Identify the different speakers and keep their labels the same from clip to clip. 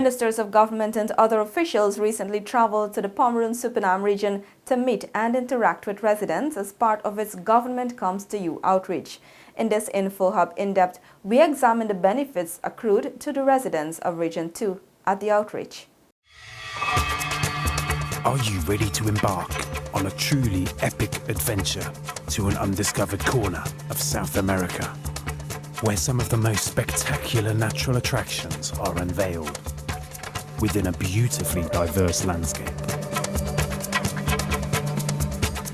Speaker 1: Ministers of government and other officials recently traveled to the Pomeroon-Supinam region to meet and interact with residents as part of its Government Comes to You outreach. In this InfoHub In-Depth, we examine the benefits accrued to the residents of Region 2 at the outreach.
Speaker 2: Are you ready to embark on a truly epic adventure to an undiscovered corner of South America, where some of the most spectacular natural attractions are unveiled within a beautifully diverse landscape?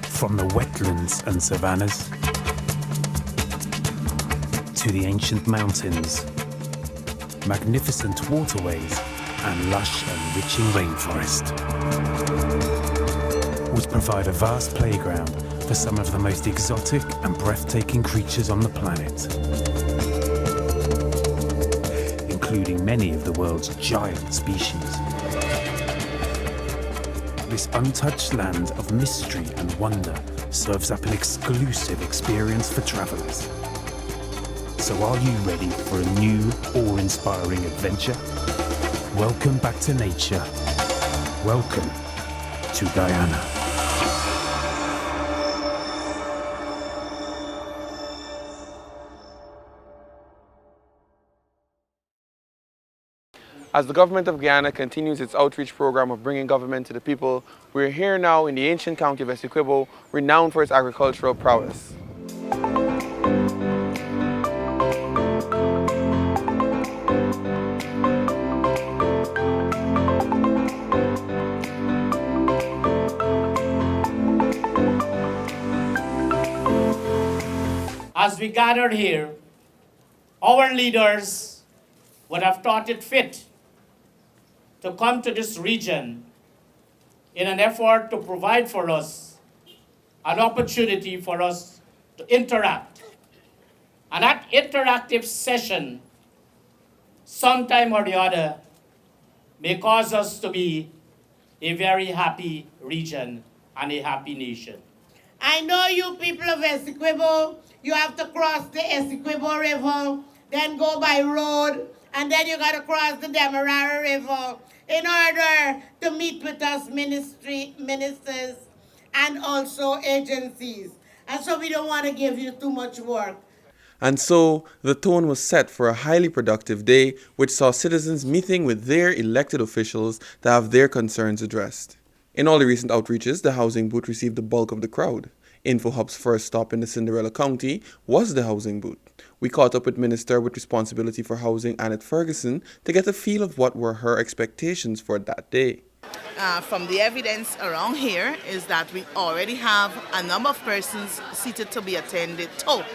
Speaker 2: From the wetlands and savannas to the ancient mountains, magnificent waterways and lush enriching rainforest would provide a vast playground for some of the most exotic and breathtaking creatures on the planet, including many of the world's giant species. This untouched land of mystery and wonder serves up an exclusive experience for travelers. So are you ready for a new, awe-inspiring adventure? Welcome back to nature. Welcome to Guyana.
Speaker 3: As the government of Guyana continues its outreach program of bringing government to the people, we're here now in the ancient county of Essequibo, renowned for its agricultural prowess.
Speaker 4: As we gathered here, our leaders would have thought it fit to come to this region in an effort to provide for us an opportunity for us to interact. And that interactive session, sometime or the other, may cause us to be a very happy region and a happy nation.
Speaker 5: I know you people of Essequibo, you have to cross the Essequibo River, then go by road, and then you got to cross the Demerara River in order to meet with us ministers and also agencies. And so we don't want to give you too much work.
Speaker 3: And so the tone was set for a highly productive day, which saw citizens meeting with their elected officials to have their concerns addressed. In all the recent outreaches, the housing booth received the bulk of the crowd. InfoHub's first stop in the Cinderella County was the housing booth. We caught up with Minister with responsibility for housing, Annette Ferguson, to get a feel of what were her expectations for that day.
Speaker 6: From the evidence around here is that we already have a number of persons seated to be attended to.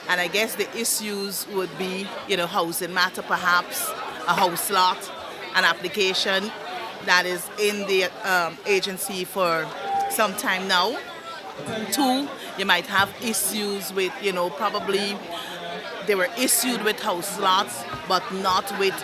Speaker 6: And I guess the issues would be, housing matter perhaps, a house lot, an application that is in the agency for some time now. Two, you might have issues with, probably they were issued with house lots, but not with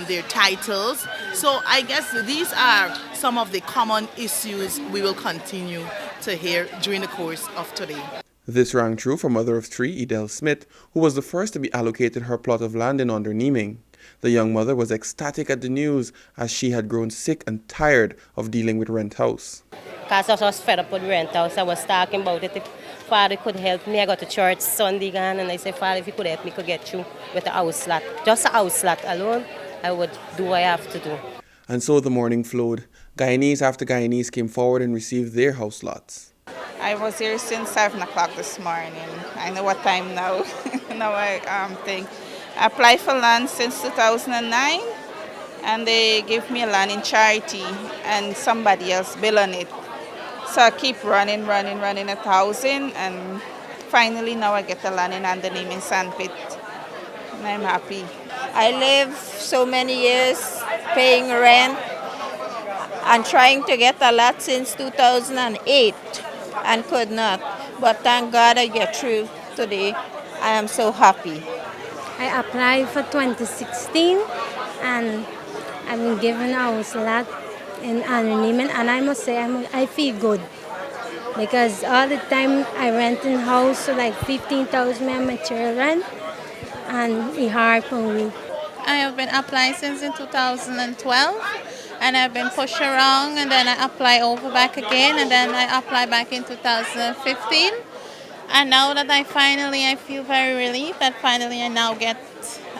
Speaker 6: their titles. So I guess these are some of the common issues we will continue to hear during the course of today.
Speaker 3: This rang true for mother of three, Edel Smith, who was the first to be allocated her plot of land in Onderneming. The young mother was ecstatic at the news as she had grown sick and tired of dealing with rent house.
Speaker 7: Because I was fed up with rent house, I was talking about it. If Father could help me, I got to church Sunday and I said, Father, if you could help me, could get through with a house lot. Just a house lot alone, I would do what I have to do.
Speaker 3: And so the morning flowed. Guyanese after Guyanese came forward and received their house lots.
Speaker 8: I was here since 7 o'clock this morning. I know what time now. Now I think. I applied for land since 2009, and they give me a land in charity, and somebody else bill on it. So I keep running at housing, and finally now I get the land in Underneming Sandpit, and I'm happy.
Speaker 9: I live so many years paying rent and trying to get a lot since 2008 and could not. But thank God I get through today. I am so happy.
Speaker 10: I applied for 2016 and I've been given a house lot in Underneming, and I must say I feel good because all the time I rent in house so like 15,000 and my children, and it's hard for me.
Speaker 8: I have been applying since in 2012, and I've been pushed around, and then I apply over back again, and then I apply back in 2015. And now that I feel very relieved that finally I now get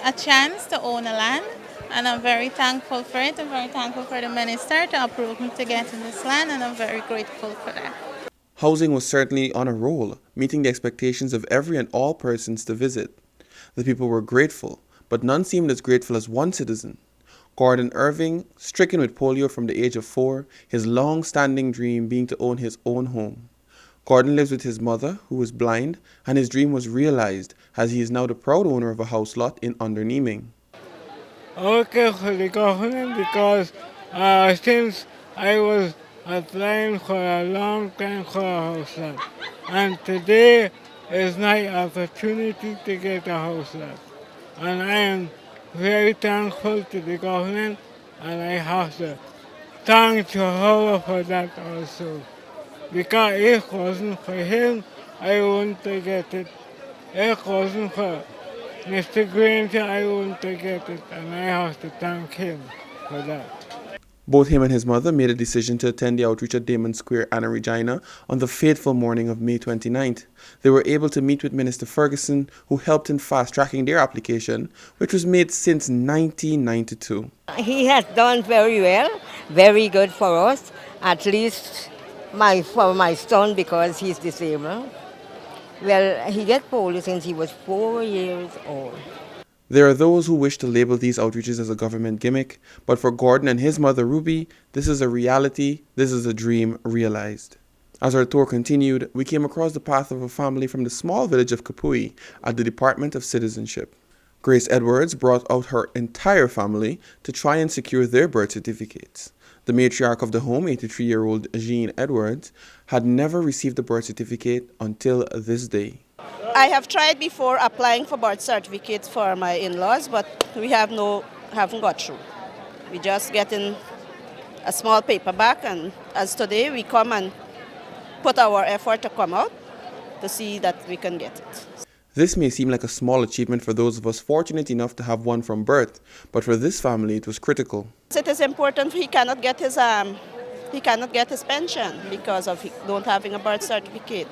Speaker 8: a chance to own a land. And I'm very thankful for it. I'm very thankful for the minister to approve me to get in this land, and I'm very grateful for that.
Speaker 3: Housing was certainly on a roll, meeting the expectations of every and all persons to visit. The people were grateful, but none seemed as grateful as one citizen. Gordon Irving, stricken with polio from the age of 4, his long-standing dream being to own his own home. Gordon lives with his mother, who is blind, and his dream was realized as he is now the proud owner of a house lot in Underneming.
Speaker 11: Okay for the government because since I was applying for a long time for a house lot, and today is my opportunity to get a house lot. And I am very thankful to the government, and I have to thank Jehovah for that also. Because if it wasn't for him, I wouldn't get it. If it wasn't for Mr. Granger, I wouldn't get it, and I have to thank him for that.
Speaker 3: Both him and his mother made a decision to attend the outreach at Damon Square, Anna Regina, on the fateful morning of May 29th. They were able to meet with Minister Ferguson, who helped in fast-tracking their application, which was made since 1992.
Speaker 12: He has done very well, very good for us, at least for my son because he's disabled. Well, he got polio since he was 4 years old.
Speaker 3: There are those who wish to label these outreaches as a government gimmick, but for Gordon and his mother Ruby, this is a reality, this is a dream realized. As our tour continued, we came across the path of a family from the small village of Kapui at the Department of Citizenship. Grace Edwards brought out her entire family to try and secure their birth certificates. The matriarch of the home, 83-year-old Jean Edwards, had never received a birth certificate until this day.
Speaker 13: I have tried before applying for birth certificates for my in-laws, but we haven't got through. We just get in a small paperback, and as today we come and put our effort to come out to see that we can get it.
Speaker 3: This may seem like a small achievement for those of us fortunate enough to have one from birth, but for this family it was critical.
Speaker 13: It is important. He cannot get his pension because of not having a birth certificate.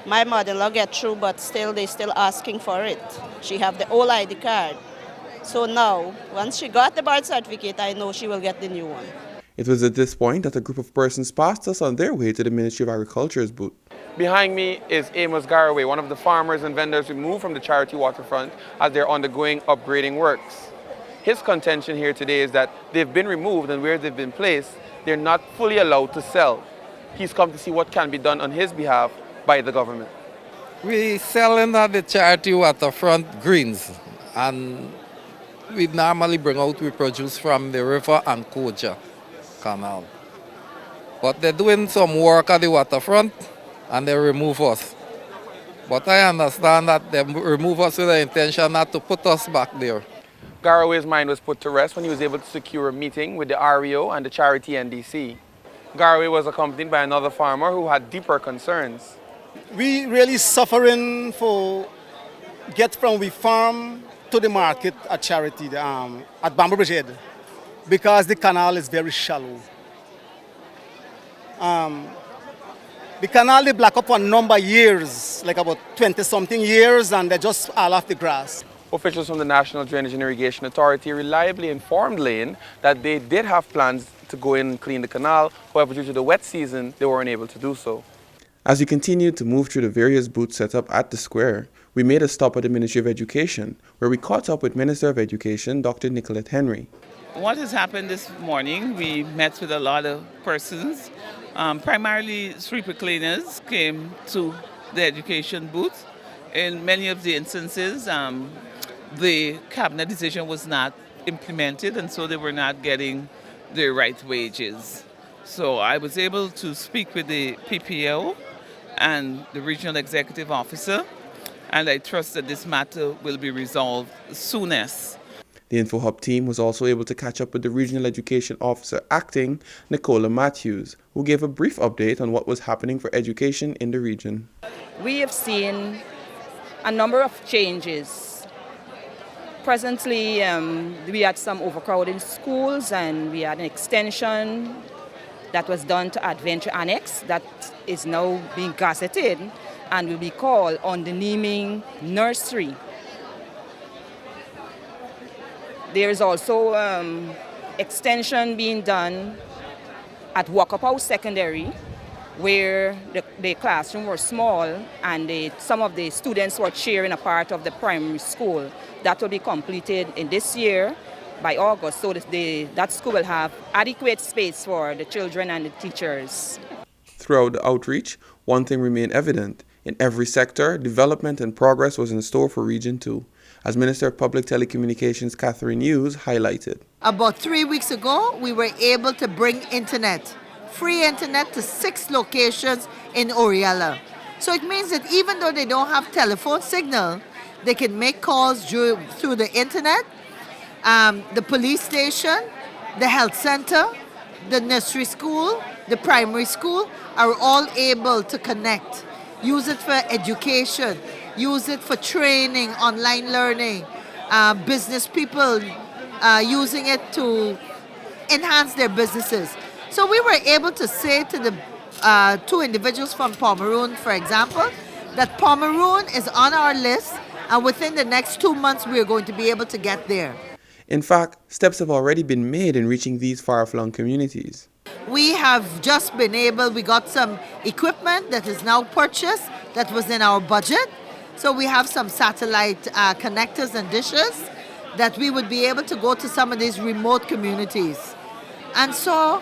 Speaker 13: My mother-in-law get through, but they still asking for it. She have the old ID card. So now, once she got the birth certificate, I know she will get the new one.
Speaker 3: It was at this point that a group of persons passed us on their way to the Ministry of Agriculture's booth. Behind me is Amos Garraway, one of the farmers and vendors removed from the charity waterfront as they're undergoing upgrading works. His contention here today is that they've been removed, and where they've been placed, they're not fully allowed to sell. He's come to see what can be done on his behalf by the government.
Speaker 14: We selling at the charity waterfront greens, and we normally we produce from the river and Koja Canal. But they're doing some work at the waterfront and they remove us. But I understand that they remove us with the intention not to put us back there.
Speaker 3: Garraway's mind was put to rest when he was able to secure a meeting with the REO and the charity NDC. Garraway was accompanied by another farmer who had deeper concerns.
Speaker 15: We really suffering for get from we farm to the market at charity at Bamboo Bridgehead because the canal is very shallow. The canal they black up for a number of years, like about 20-something years, and they just all off the grass.
Speaker 3: Officials from the National Drainage and Irrigation Authority reliably informed Lane that they did have plans to go in and clean the canal. However, due to the wet season, they weren't able to do so. As we continued to move through the various booths set up at the square, we made a stop at the Ministry of Education, where we caught up with Minister of Education, Dr. Nicolette Henry.
Speaker 16: What has happened this morning, we met with a lot of persons. Primarily sweeper cleaners came to the education booth. In many of the instances, the cabinet decision was not implemented, and so they were not getting their right wages. So I was able to speak with the PPO and the regional executive officer, and I trust that this matter will be resolved soonest.
Speaker 3: The InfoHub team was also able to catch up with the Regional Education Officer Acting, Nicola Matthews, who gave a brief update on what was happening for education in the region.
Speaker 17: We have seen a number of changes presently, we had some overcrowding schools, and we had an extension that was done to Adventure Annex that is now being gazetted and will be called on the naming nursery. There is also extension being done at Wakapow Secondary, where the classroom were small and some of the students were sharing a part of the primary school. That will be completed in this year by August, so that school will have adequate space for the children and the teachers.
Speaker 3: Throughout the outreach, one thing remained evident. In every sector, development and progress was in store for Region 2, as Minister of Public Telecommunications Catherine Hughes highlighted.
Speaker 18: About 3 weeks ago, we were able to bring internet, free internet, to 6 locations in Oriella. So it means that even though they don't have telephone signal, they can make calls through the internet. The police station, the health center, the nursery school, the primary school are all able to connect. Use it for education, use it for training, online learning, business people using it to enhance their businesses. So we were able to say to the 2 individuals from Pomeroon, for example, that Pomeroon is on our list, and within the next 2 months we are going to be able to get there.
Speaker 3: In fact, steps have already been made in reaching these far-flung communities.
Speaker 18: We have just been able, we got some equipment that is now purchased that was in our budget. So we have some satellite connectors and dishes that we would be able to go to some of these remote communities. And so,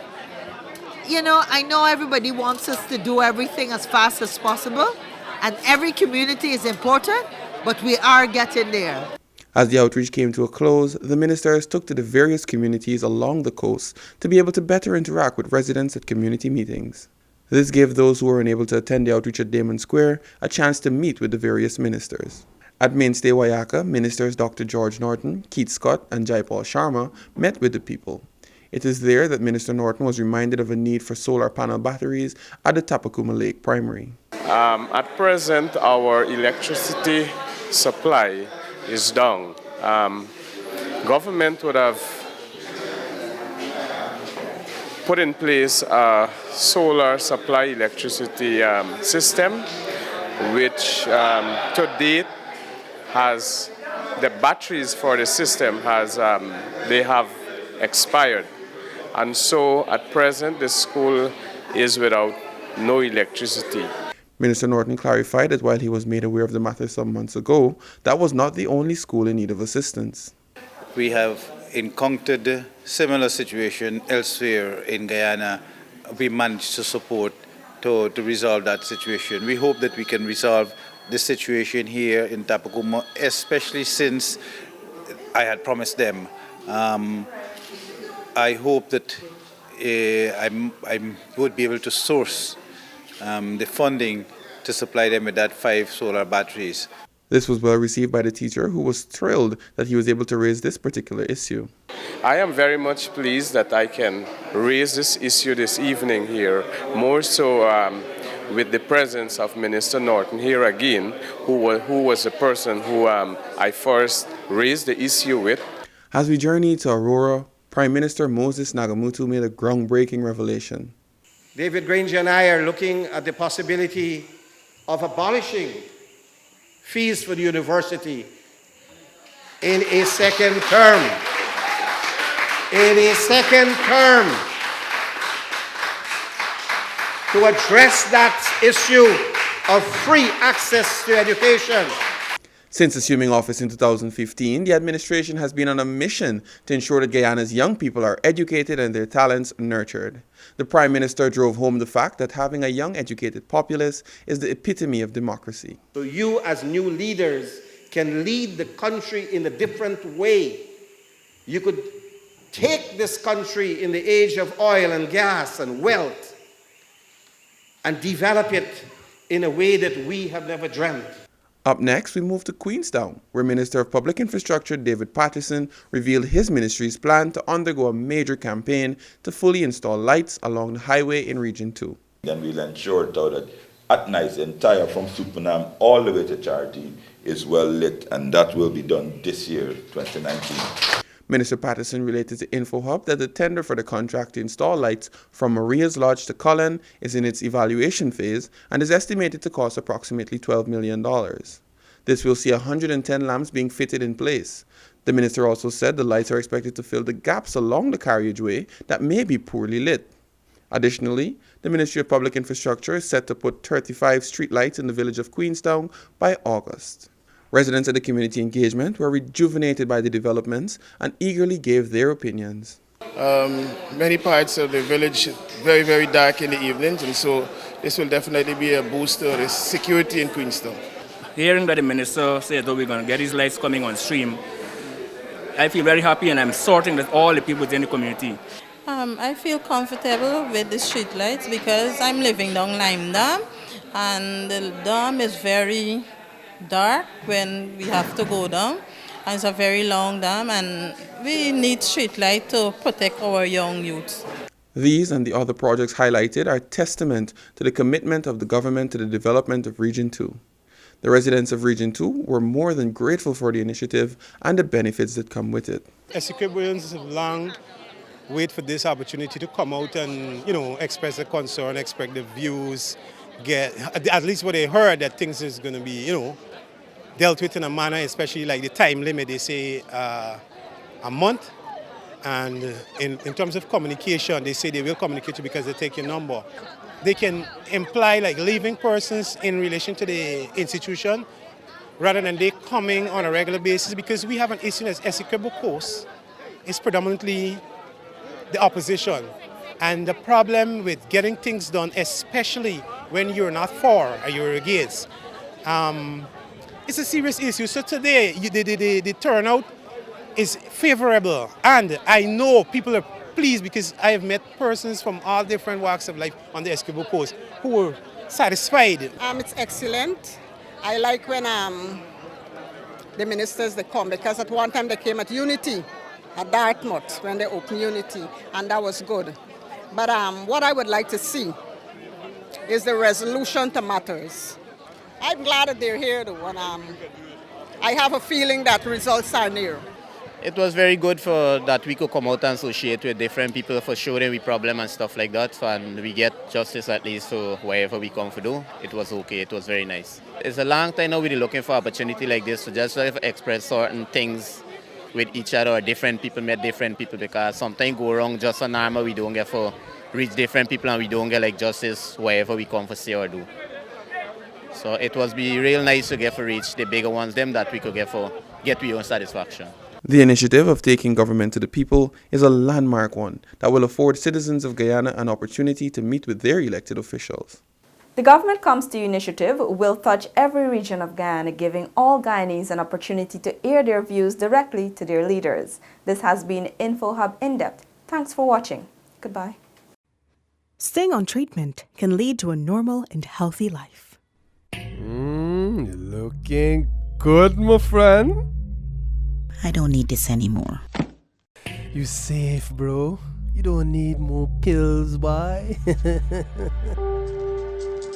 Speaker 18: you know, I know everybody wants us to do everything as fast as possible, and every community is important, but we are getting there.
Speaker 3: As the outreach came to a close, the ministers took to the various communities along the coast to be able to better interact with residents at community meetings. This gave those who were unable to attend the outreach at Damon Square a chance to meet with the various ministers. At Mainstay Wayaka, ministers Dr. George Norton, Keith Scott, and Jaipal Sharma met with the people. It is there that Minister Norton was reminded of a need for solar panel batteries at the Tapakuma Lake Primary.
Speaker 19: At present, our electricity supply is down. Government would have put in place a solar supply electricity system, which to date has the batteries for the system they have expired, and so at present the school is without no electricity.
Speaker 3: Minister Norton clarified that while he was made aware of the matter some months ago, that was not the only school in need of assistance.
Speaker 20: We have encountered a similar situation elsewhere in Guyana. We managed to support to resolve that situation. We hope that we can resolve the situation here in Tapakuma, especially since I had promised them. I hope that I would be able to source the funding to supply them with that 5 solar batteries.
Speaker 3: This was well received by the teacher, who was thrilled that he was able to raise this particular issue.
Speaker 19: I am very much pleased that I can raise this issue this evening here, more so with the presence of Minister Norton here again, who was the person who I first raised the issue with.
Speaker 3: As we journeyed to Aurora, Prime Minister Moses Nagamootoo made a groundbreaking revelation.
Speaker 21: David Granger and I are looking at the possibility of abolishing fees for the university in a second term. In a second term, to address that issue of free access to education.
Speaker 3: Since assuming office in 2015, the administration has been on a mission to ensure that Guyana's young people are educated and their talents nurtured. The Prime Minister drove home the fact that having a young educated populace is the epitome of democracy.
Speaker 21: So you as new leaders can lead the country in a different way. You could take this country in the age of oil and gas and wealth and develop it in a way that we have never dreamt.
Speaker 3: Up next, we move to Queenstown, where Minister of Public Infrastructure David Patterson revealed his ministry's plan to undergo a major campaign to fully install lights along the highway in Region 2.
Speaker 22: Then we'll ensure that
Speaker 1: at night, the entire from Supernam all the way to Charity is well lit, and that will be done this year, 2019.
Speaker 3: Minister Patterson related to InfoHub that the tender for the contract to install lights from Maria's Lodge to CALVAN is in its evaluation phase and is estimated to cost approximately $12 million. This will see 110 lamps being fitted in place. The minister also said the lights are expected to fill the gaps along the carriageway that may be poorly lit. Additionally, the Ministry of Public Infrastructure is set to put 35 street lights in the village of Queenstown by August. Residents at the community engagement were rejuvenated by the developments and eagerly gave their opinions.
Speaker 22: Many parts of the village very, very dark in the evenings, and so this will definitely be a boost to the security in Queenstown.
Speaker 23: Hearing that the minister said that we're going to get these lights coming on stream, I feel very happy, and I'm sorting that all the people within the community.
Speaker 24: I feel comfortable with the street lights because I'm living down Lime Dam, and the dam is very dark when we have to go down. And it's a very long dam, and we need street light to protect our young youth.
Speaker 3: These and the other projects highlighted are testament to the commitment of the government to the development of Region 2. The residents of Region 2 were more than grateful for the initiative and the benefits that come with it.
Speaker 25: Essequiboans have long waited for this opportunity to come out and, express their concern, express their views, get at least what they heard that things is going to be, dealt with in a manner, especially like the time limit, they say a month. And in terms of communication, they say they will communicate you because they take your number. They can imply like leaving persons in relation to the institution rather than they coming on a regular basis, because we have an issue as Essequibo Coast. It's predominantly the opposition. And the problem with getting things done, especially when you're not for or you're against, it's a serious issue. So today, the turnout is favorable. And I know people are pleased because I have met persons from all different walks of life on the Essequibo Coast who were satisfied.
Speaker 26: It's excellent. I like when the ministers, they come, because at one time they came at Unity, at Dartmouth, when they opened Unity, and that was good. But what I would like to see is the resolution to matters. I'm glad that they're here, though, and I have a feeling that results are near.
Speaker 27: It was very good for that we could come out and associate with different people for showing we problem and stuff like that, and we get justice at least for wherever we come to do. It was okay, it was very nice. It's a long time now we're looking for opportunity like this to just express certain things with each other, or different people met different people, because sometimes go wrong just on normal, we don't get for reach different people and we don't get like justice wherever we come for say or do. So it was be real nice to get for reach the bigger ones, them that we could get we own satisfaction.
Speaker 3: The initiative of taking government to the people is a landmark one that will afford citizens of Guyana an opportunity to meet with their elected officials.
Speaker 28: The Government Comes to You initiative will touch every region of Guyana, giving all Guyanese an opportunity to air their views directly to their leaders. This has been InfoHub In-Depth. Thanks for watching. Goodbye.
Speaker 29: Staying on treatment can lead to a normal and healthy life.
Speaker 30: You're looking good, my friend.
Speaker 31: I don't need this anymore.
Speaker 30: You safe, bro. You don't need more pills, boy.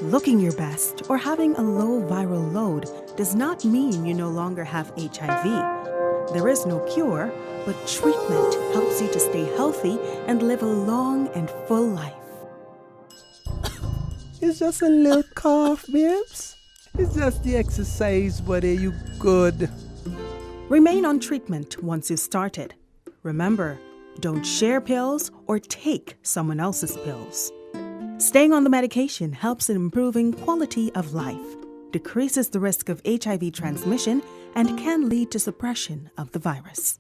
Speaker 29: Looking your best or having a low viral load does not mean you no longer have HIV. There is no cure, but treatment helps you to stay healthy and live a long and full life.
Speaker 30: It's just a little cough, babes. It's just the exercise, buddy. You good.
Speaker 29: Remain on treatment once you've started. Remember, don't share pills or take someone else's pills. Staying on the medication helps in improving quality of life, decreases the risk of HIV transmission, and can lead to suppression of the virus.